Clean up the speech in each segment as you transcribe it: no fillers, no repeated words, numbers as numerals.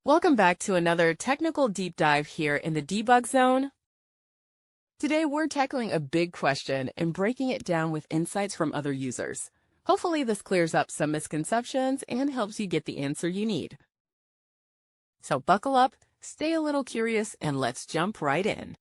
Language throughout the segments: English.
Welcome back to another technical deep dive here in the debug zone. Today we're tackling a big question and breaking it down with insights from other users. Hopefully this clears up some misconceptions and helps you get the answer you need. So buckle up, stay a little curious, and let's jump right in.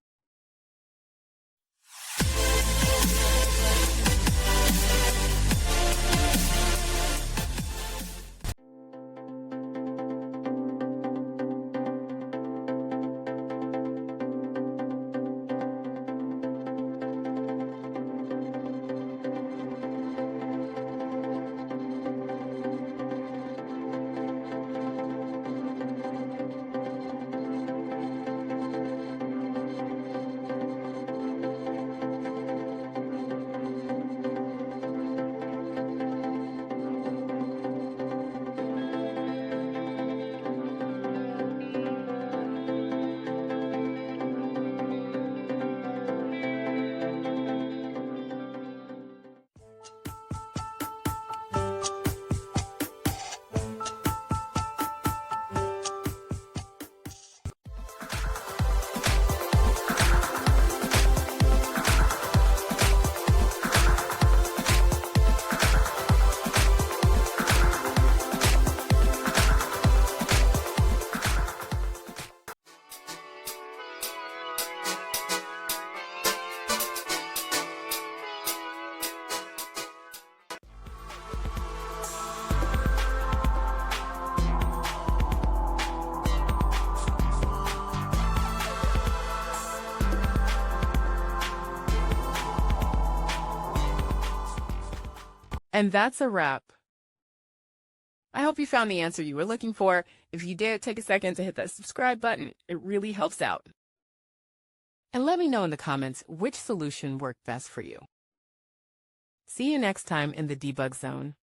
And that's a wrap. I hope you found the answer you were looking for. If you did, take a second to hit that subscribe button. It really helps out. And let me know in the comments which solution worked best for you. See you next time in the debug zone.